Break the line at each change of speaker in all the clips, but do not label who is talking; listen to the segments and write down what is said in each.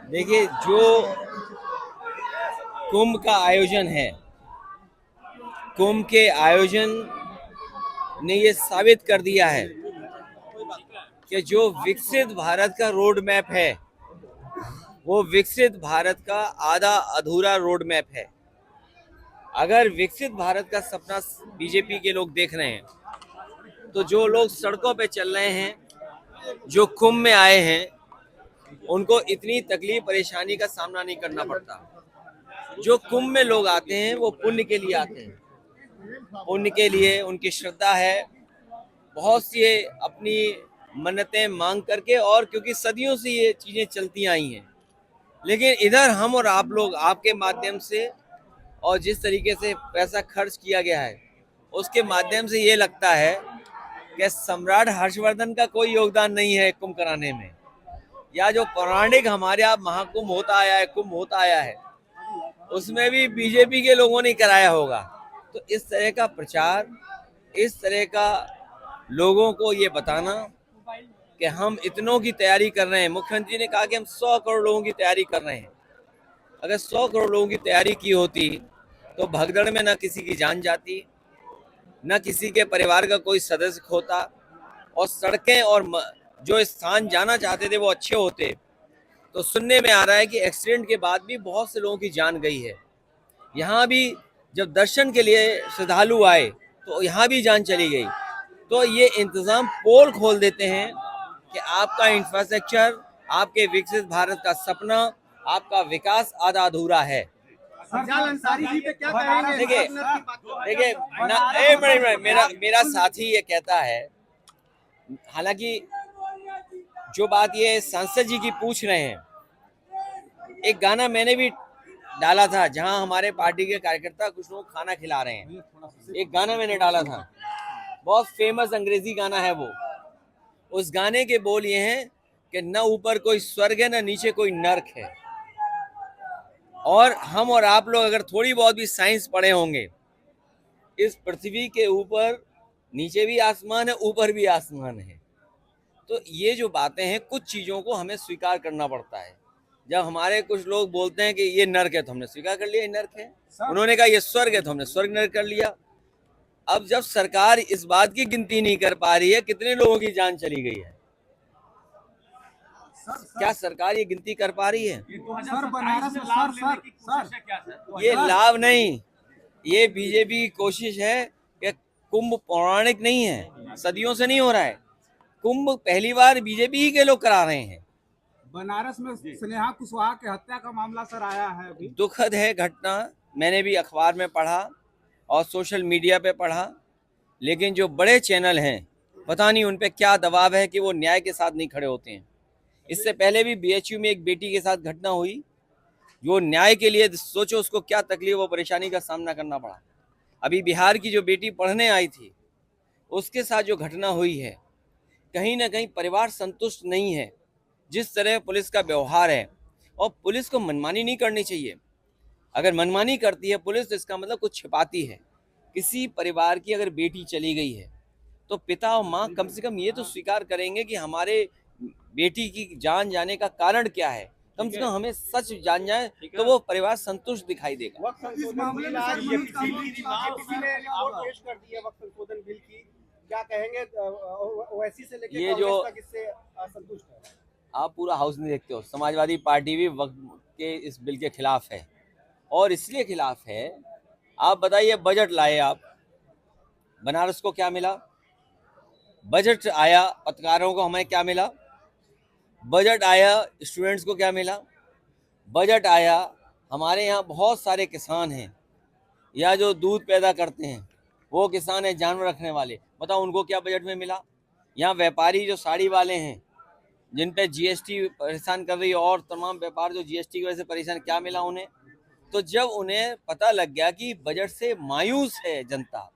देखिए, जो कुंभ का आयोजन है, कुंभ के आयोजन ने ये साबित कर दिया है कि जो विकसित भारत का रोड मैप है, वो विकसित भारत का आधा अधूरा रोड मैप है। अगर विकसित भारत का सपना बीजेपी के लोग देख रहे हैं, तो जो लोग सड़कों पे चल रहे हैं, जो कुंभ में आए हैं, उनको इतनी तकलीफ परेशानी का सामना नहीं करना पड़ता। जो कुंभ में लोग आते हैं, वो पुण्य के लिए आते हैं। पुण्य के लिए उनकी श्रद्धा है, बहुत सी अपनी मन्नतें मांग करके, और क्योंकि सदियों से ये चीजें चलती आई हैं। लेकिन इधर हम और आप लोग आपके माध्यम से, और जिस तरीके से पैसा खर्च किया गया है, उसके माध्यम से ये लगता है कि सम्राट हर्षवर्धन का कोई योगदान नहीं है कुंभ कराने में, या जो पौराणिक हमारे यहाँ महाकुंभ होता आया है, कुंभ होता आया है, उसमें भी बीजेपी के लोगों ने कराया होगा। तो इस तरह का प्रचार, इस तरह का लोगों को ये बताना कि हम इतनों की तैयारी कर रहे हैं। मुख्यमंत्री ने कहा कि हम 100 करोड़ लोगों की तैयारी कर रहे हैं। अगर 100 करोड़ लोगों की तैयारी की होती तो भगदड़ में न किसी की जान जाती, न किसी के परिवार का कोई सदस्य खोता, और सड़कें और जो स्थान जाना चाहते थे वो अच्छे होते। तो सुनने में आ रहा है कि एक्सीडेंट के बाद भी बहुत से लोगों की जान गई है। यहाँ भी जब दर्शन के लिए श्रद्धालु आए तो यहाँ भी जान चली गई। तो ये इंतजाम पोल खोल देते हैं कि आपका इंफ्रास्ट्रक्चर, आपके विकसित भारत का सपना, आपका विकास आधा अधूरा है। देखिए देखिए मेरा साथी ये कहता है, हालांकि जो बात ये सांसद जी की पूछ रहे हैं, एक गाना मैंने भी डाला था जहां हमारे पार्टी के कार्यकर्ता कुछ लोग खाना खिला रहे हैं। एक गाना मैंने डाला था, बहुत फेमस अंग्रेजी गाना है वो। उस गाने के बोल ये हैं कि न ऊपर कोई स्वर्ग है, न नीचे कोई नर्क है। और हम और आप लोग अगर थोड़ी बहुत भी साइंस पढ़े होंगे, इस पृथ्वी के ऊपर नीचे भी आसमान है, ऊपर भी आसमान है। तो ये जो बातें हैं, कुछ चीजों को हमें स्वीकार करना पड़ता है। जब हमारे कुछ लोग बोलते हैं कि ये नर्क है, तो हमने स्वीकार कर लिया ये नर्क है। उन्होंने कहा ये स्वर्ग है, तो हमने स्वर्ग नर्क कर लिया। अब जब सरकार इस बात की गिनती नहीं कर पा रही है कितने लोगों की जान चली गई है, क्या सरकार ये गिनती कर पा रही है? ये लाभ नहीं, ये बीजेपी की कोशिश है कि कुंभ पौराणिक नहीं है, सदियों से नहीं हो रहा है। कुंभ पहली बार बीजेपी ही के लोग करा रहे हैं।
बनारस में स्नेहा कुशवाहा की हत्या का मामला सर आया है अभी।
दुखद है घटना, मैंने भी अखबार में पढ़ा और सोशल मीडिया पे पढ़ा। लेकिन जो बड़े चैनल हैं, पता नहीं उन पे क्या दबाव है कि वो न्याय के साथ नहीं खड़े होते हैं। इससे पहले भी बीएचयू में एक बेटी के साथ घटना हुई, जो न्याय के लिए सोचो उसको क्या तकलीफ और परेशानी का सामना करना पड़ा। अभी बिहार की जो बेटी पढ़ने आई थी, उसके साथ जो घटना हुई है, कहीं ना कहीं परिवार संतुष्ट नहीं है जिस तरह पुलिस का व्यवहार है। और पुलिस को मनमानी नहीं करनी चाहिए। अगर मनमानी करती है पुलिस, तो इसका मतलब कुछ छिपाती है। किसी परिवार की अगर बेटी चली गई है, तो पिता और माँ कम से कम ये तो स्वीकार करेंगे कि हमारे बेटी की जान जाने का कारण क्या है। कम से कम हमें सच जान जाए तो वो परिवार संतुष्ट दिखाई देगा।
क्या कहेंगे ओवैसी से लेकर
ये जो
किससे असंतुष्ट है?
आप पूरा हाउस नहीं देखते हो, समाजवादी पार्टी भी वक्त के इस बिल के खिलाफ है। और इसलिए खिलाफ है, आप बताइए, बजट लाए आप, बनारस को क्या मिला? बजट आया, पत्रकारों को हमें क्या मिला? बजट आया, स्टूडेंट्स को क्या मिला? बजट आया, हमारे यहाँ बहुत सारे किसान हैं या जो दूध पैदा करते हैं, वो किसान हैं जानवर रखने वाले, बताओ उनको क्या बजट में मिला? यहाँ व्यापारी जो साड़ी वाले हैं, जिन पे जीएसटी परेशान कर रही है, और तमाम व्यापार जो जीएसटी की वजह से परेशान, क्या मिला उन्हें? तो जब उन्हें पता लग गया कि बजट से मायूस है जनता,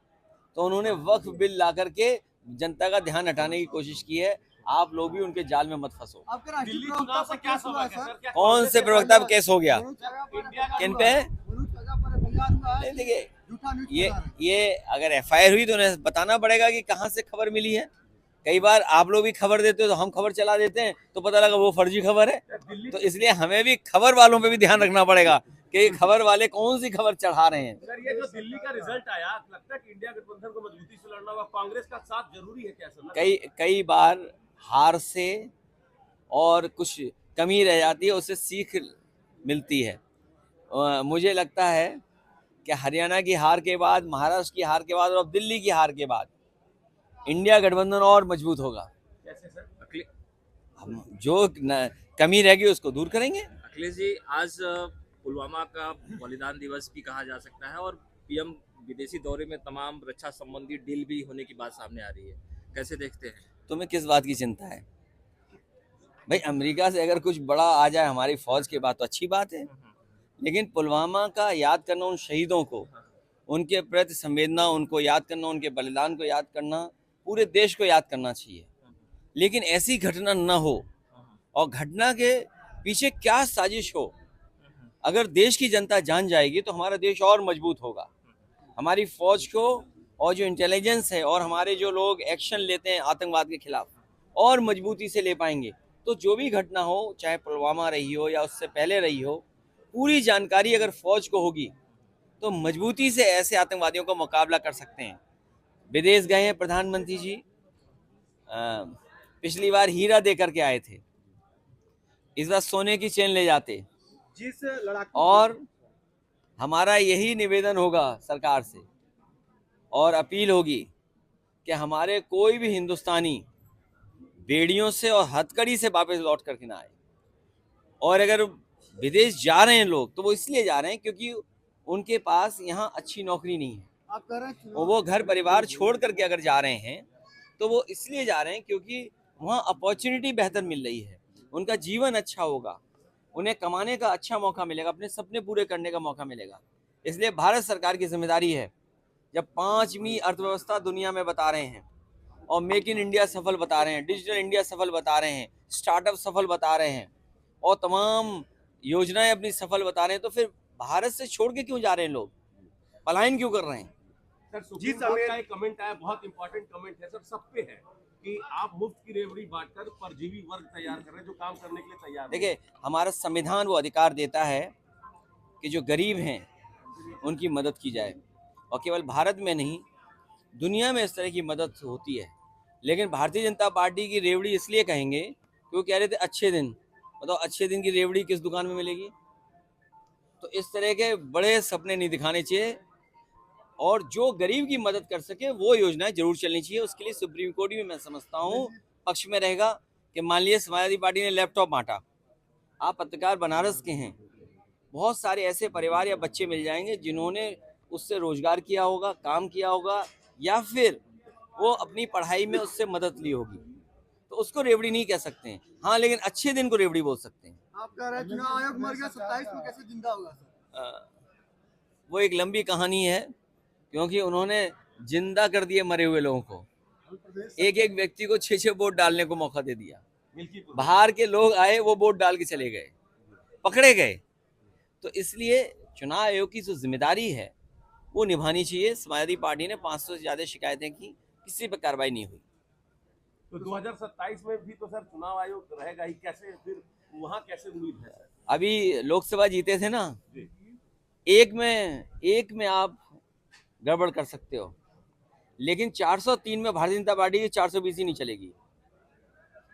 तो उन्होंने वक्फ बिल ला करके जनता का ध्यान हटाने की कोशिश की है। आप लोग भी उनके जाल में मत फंसो। कौन से प्रवक्ता पर केस हो गया? किन पे? देखिए, ये अगर एफआईआर हुई तो उन्हें बताना पड़ेगा कि कहाँ से खबर मिली है। कई बार आप लोग भी खबर देते हो तो हम खबर चला देते हैं तो पता लगा वो फर्जी खबर है। तो इसलिए हमें भी खबर वालों पे भी ध्यान रखना पड़ेगा कि खबर वाले कौन सी खबर चढ़ा रहे हैं।
सर, ये जो दिल्ली का रिजल्ट आया, लगता है कि इंडिया गठबंधन को मजबूती से लड़ना होगा, कांग्रेस का साथ जरूरी है क्या सर?
कई बार हार से और कुछ कमी रह जाती है, उससे सीख मिलती है। मुझे लगता है कि हरियाणा की हार के बाद, महाराष्ट्र की हार के बाद और अब दिल्ली की हार के बाद इंडिया गठबंधन और मजबूत होगा।
कैसे सर?
हम जो कमी रहेगी उसको दूर करेंगे।
अखिलेश जी, आज पुलवामा का बलिदान दिवस भी कहा जा सकता है और पीएम विदेशी दौरे में तमाम रक्षा संबंधी डील भी होने की बात सामने आ रही है, कैसे देखते हैं?
तुम्हें किस बात की चिंता है भाई? अमेरिका से अगर कुछ बड़ा आ जाए हमारी फौज के बाद तो अच्छी बात है, लेकिन पुलवामा का याद करना, उन शहीदों को, उनके प्रति संवेदना, उनको याद करना, उनके बलिदान को याद करना, पूरे देश को याद करना चाहिए। लेकिन ऐसी घटना न हो, और घटना के पीछे क्या साजिश हो, अगर देश की जनता जान जाएगी तो हमारा देश और मजबूत होगा। हमारी फौज को और जो इंटेलिजेंस है और हमारे जो लोग एक्शन लेते हैं आतंकवाद के खिलाफ, और मजबूती से ले पाएंगे। तो जो भी घटना हो, चाहे पुलवामा रही हो या उससे पहले रही हो, पूरी जानकारी अगर फौज को होगी तो मजबूती से ऐसे आतंकवादियों का मुकाबला कर सकते हैं। विदेश गए हैं प्रधानमंत्री जी, पिछली बार हीरा दे करके आए थे, इस बार सोने की चेन ले जाते।
जिस लड़ाकू
और हमारा यही निवेदन होगा सरकार से और अपील होगी कि हमारे कोई भी हिंदुस्तानी बेड़ियों से और हथकड़ी से वापस लौट करके ना आए। और अगर विदेश जा रहे हैं लोग तो वो इसलिए जा रहे हैं क्योंकि उनके पास यहाँ अच्छी नौकरी नहीं है।
आप कह रहे हैं
और वो घर परिवार छोड़ करके अगर जा रहे हैं तो वो इसलिए जा रहे हैं क्योंकि वहाँ अपॉर्चुनिटी बेहतर मिल रही है, उनका जीवन अच्छा होगा, उन्हें कमाने का अच्छा मौका मिलेगा, अपने सपने पूरे करने का मौका मिलेगा। इसलिए भारत सरकार की जिम्मेदारी है, जब 5वीं अर्थव्यवस्था दुनिया में बता रहे हैं और मेक इन इंडिया सफल बता रहे हैं, डिजिटल इंडिया सफल बता रहे हैं, स्टार्टअप सफल बता रहे हैं और तमाम योजनाएं अपनी सफल बता रहे हैं, तो फिर भारत से छोड़ के क्यों जा रहे हैं लोग, पलायन क्यों कर रहे हैं?
सर, सुप्रीम कोर्ट का एक कमेंट आया, बहुत इंपॉर्टेंट कमेंट है सर, सब पे है कि आप मुफ्त की रेवड़ी बांटकर परजीवी वर्ग तैयार कर रहे हैं जो काम करने के लिए तैयार नहीं।
देखिए, हमारा संविधान वो अधिकार देता है कि जो गरीब हैं उनकी मदद की जाए, और केवल भारत में नहीं दुनिया में इस तरह की मदद होती है। लेकिन भारतीय जनता पार्टी की रेवड़ी इसलिए कहेंगे कि वो कह रहे थे अच्छे दिन, बताओ अच्छे दिन की रेवड़ी किस दुकान में मिलेगी? तो इस तरह के बड़े सपने नहीं दिखाने चाहिए, और जो गरीब की मदद कर सके वो योजनाएं जरूर चलनी चाहिए। उसके लिए सुप्रीम कोर्ट भी मैं समझता हूँ पक्ष में रहेगा कि मान लीजिए समाजवादी पार्टी ने लैपटॉप बांटा, आप पत्रकार बनारस के हैं, बहुत सारे ऐसे परिवार या बच्चे मिल जाएंगे जिन्होंने उससे रोजगार किया होगा, काम किया होगा, या फिर वो अपनी पढ़ाई में उससे मदद ली होगी, तो उसको रेवड़ी नहीं कह सकते हैं। हाँ, लेकिन अच्छे दिन को रेवड़ी बोल सकते हैं।
आप कह रहे हैं चुनाव आयोग मर गया, 27 में कैसे जिंदा होगा सर?
वो एक लंबी कहानी है, क्योंकि उन्होंने जिंदा कर दिए मरे हुए लोगों को, एक एक व्यक्ति को 6-6 वोट डालने को मौका दे दिया। बाहर के लोग आए, वो वोट डाल के चले गए, पकड़े गए। तो इसलिए चुनाव आयोग की जो जिम्मेदारी है वो निभानी चाहिए। समाजवादी पार्टी ने 500 से ज्यादा शिकायतें की, किसी पर कार्रवाई नहीं हुई।
तो 2027 में भी तो सर चुनाव आयोग रहेगा ही, कैसे फिर वहाँ कैसे उम्मीद है सर?
अभी लोकसभा जीते थे ना,
जी।
एक में आप गड़बड़ कर सकते हो, लेकिन 403 में भारतीय जनता पार्टी की 420 ही नहीं चलेगी।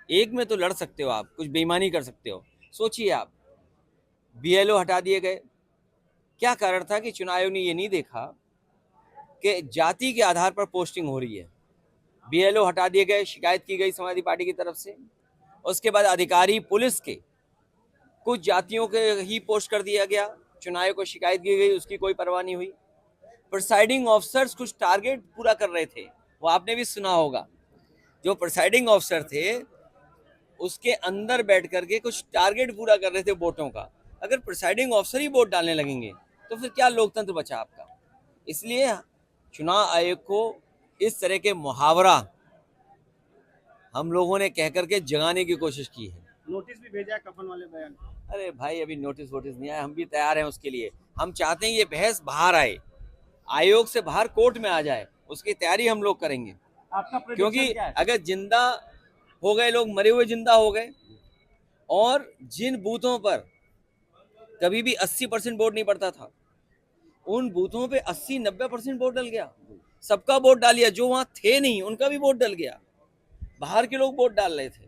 एक में तो लड़ सकते हो आप, कुछ बेईमानी कर सकते हो। सोचिए आप, बीएलओ हटा दिए गए, क्या कारण था कि चुनाव आयोग ने ये नहीं देखा कि जाति के आधार पर पोस्टिंग हो रही है। बीएलओ हटा दिए गए, शिकायत की गई समाजवादी पार्टी की तरफ से। उसके बाद अधिकारी पुलिस के कुछ जातियों के ही पोस्ट कर दिया गया, चुनाव आयोग को शिकायत की गई, उसकी कोई परवाह नहीं हुई। प्रिसाइडिंग ऑफिसर्स कुछ टारगेट पूरा कर रहे थे, वो आपने भी सुना होगा। जो प्रिसाइडिंग ऑफिसर थे उसके अंदर बैठ करके कुछ टारगेट पूरा कर रहे थे वोटों का। अगर प्रिसाइडिंग ऑफिसर ही वोट डालने लगेंगे तो फिर क्या लोकतंत्र बचा आपका? इसलिए चुनाव आयोग को इस तरह के मुहावरा हम लोगों ने कह करके जगाने की कोशिश की है।
नोटिस भी भेजा है कफन वाले बयान।
अरे भाई, अभी नोटिस नहीं आया, हम भी तैयार हैं उसके लिए। हम चाहते हैं ये बहस बाहर आए, आयोग से बाहर कोर्ट में आ जाए, उसकी तैयारी हम लोग करेंगे।
आपका prediction
क्योंकि
क्या है?
अगर जिंदा हो गए लोग, मरे हुए जिंदा हो गए, और जिन बूथों पर कभी भी 80% वोट नहीं पड़ता था, उन बूथों पे 80-90% वोट डल गया। सबका वोट डाल दिया, जो वहां थे नहीं उनका भी वोट डल गया। बाहर के लोग वोट डाल रहे थे,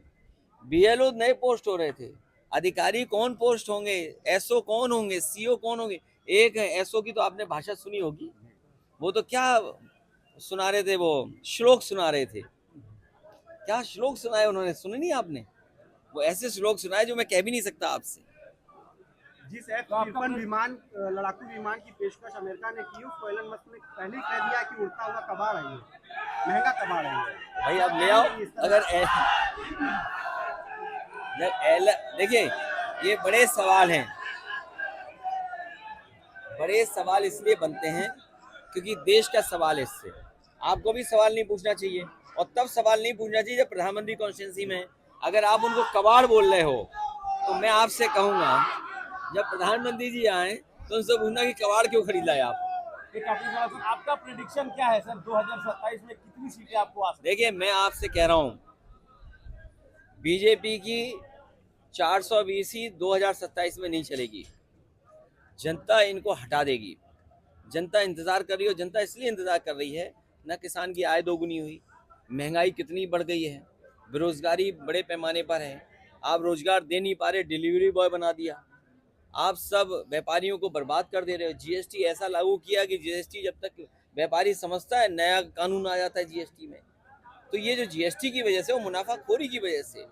बीएलओ नए पोस्ट हो रहे थे, अधिकारी कौन पोस्ट होंगे, एसओ कौन होंगे, सीओ कौन होंगे। एक एसओ की तो आपने भाषा सुनी होगी, वो तो क्या सुना रहे थे, वो श्लोक सुना रहे थे। क्या श्लोक सुनाए उन्होंने, सुने नहीं आपने? वो ऐसे श्लोक सुनाए जो मैं कह भी नहीं सकता आपसे।
जिस F-53 विमान लड़ाकू विमान की पेशकश अमेरिका ने की, उसको एलन मस्क ने पहले ही कह दिया कि उड़ता हुआ कबाड़ है, ये महंगा कबाड़ है ये।
भाई आप ले आओ। अगर देखिए, ये बड़े सवाल हैं, बड़े सवाल इसलिए बनते हैं क्योंकि देश का सवाल है। इससे आपको भी सवाल नहीं पूछना चाहिए, और तब सवाल नहीं पूछना चाहिए जब प्रधानमंत्री कॉन्स्टिट्यूंसी में है। अगर आप उनको कबाड़ बोल रहे हो तो मैं आपसे कहूंगा, जब प्रधानमंत्री जी आए तो उनसे पूछना कि कबाड़ क्यों खरीदा है आप।
एक काफी सवाल सर, आपका प्रेडिक्शन क्या है सर 2027 में कितनी सीटें आपको आ सकती
देखिए, मैं आपसे कह रहा हूं, बीजेपी की 420 ही 2027 में नहीं चलेगी। जनता इनको हटा देगी। जनता इंतजार कर रही है, जनता इसलिए इंतजार कर रही है, ना किसान की आय दोगुनी हुई, महंगाई कितनी बढ़ गई है, बेरोजगारी बड़े पैमाने पर है, आप रोजगार दे नहीं पा रहे, डिलीवरी बॉय बना दिया, आप सब व्यापारियों को बर्बाद कर दे रहे हो। जीएसटी ऐसा लागू किया कि जीएसटी जब तक व्यापारी समझता है, नया कानून आ जाता है जीएसटी में। तो ये जो जीएसटी की वजह से, वो मुनाफाखोरी की वजह से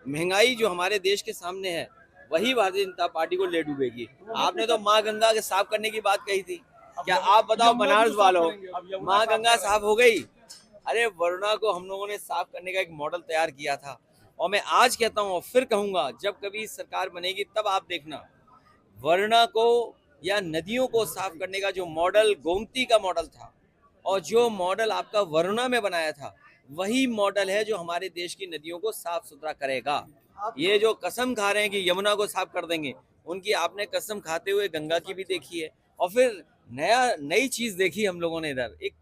महंगाई जो हमारे देश के सामने है, वही भारतीय जनता पार्टी को ले डूबेगी। आपने तो माँ गंगा के साफ करने की बात कही थी, क्या आप बताओ बनारस वालों, माँ गंगा साफ हो गई? अरे वरुणा को हम लोगों ने साफ करने का एक मॉडल तैयार किया था, और मैं आज कहता हूँ और फिर कहूंगा, जब कभी सरकार बनेगी तब आप देखना, वरुणा को या नदियों को साफ करने का जो मॉडल गोमती का मॉडल था, और जो मॉडल आपका वरुणा में बनाया था, वही मॉडल है जो हमारे देश की नदियों को साफ सुथरा करेगा। ये जो कसम खा रहे हैं कि यमुना को साफ कर देंगे, उनकी आपने कसम खाते हुए गंगा की भी देखी है, और फिर नई चीज देखी हम लोगों ने इधर। एक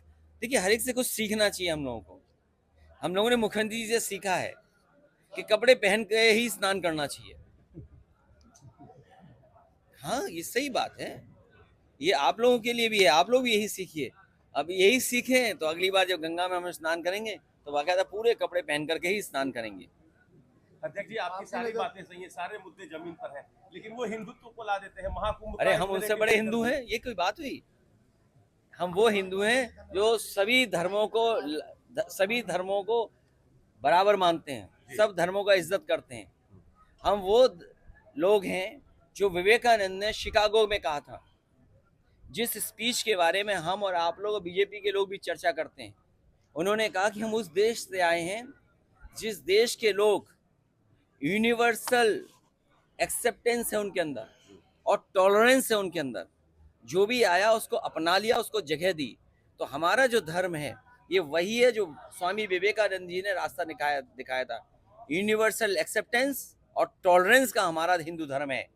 देखिए, हर एक से कुछ सीखना चाहिए हम लोगों को। हम लोगों ने मुख्यमंत्री जी से सीखा है कि कपड़े पहन के ही स्नान करना चाहिए। हाँ, ये सही बात है, ये आप लोगों के लिए भी है, आप लोग भी यही सीखिए। अब यही सीखें तो अगली बार जब गंगा में हम स्नान करेंगे तो बाकायदा पूरे कपड़े पहन करके ही स्नान करेंगे।
अध्यक्ष जी, आपकी सारी बातें सही है, सारे मुद्दे जमीन पर है, लेकिन वो हिंदुत्व को ला देते हैं महाकुंभ।
अरे हम उनसे बड़े हिंदू हैं, ये कोई बात हुई? हम वो हिंदू हैं जो सभी धर्मों को बराबर मानते हैं, सब धर्मों का इज्जत करते हैं। हम वो लोग हैं जो विवेकानंद ने शिकागो में कहा था, जिस स्पीच के बारे में हम और आप लोग, बीजेपी के लोग भी चर्चा करते हैं। उन्होंने कहा कि हम उस देश से आए हैं जिस देश के लोग यूनिवर्सल एक्सेप्टेंस है उनके अंदर, और टॉलरेंस है उनके अंदर, जो भी आया उसको अपना लिया, उसको जगह दी। तो हमारा जो धर्म है, ये वही है जो स्वामी विवेकानंद जी ने रास्ता दिखाया था। यूनिवर्सल एक्सेप्टेंस और टॉलरेंस का हमारा हिंदू धर्म है।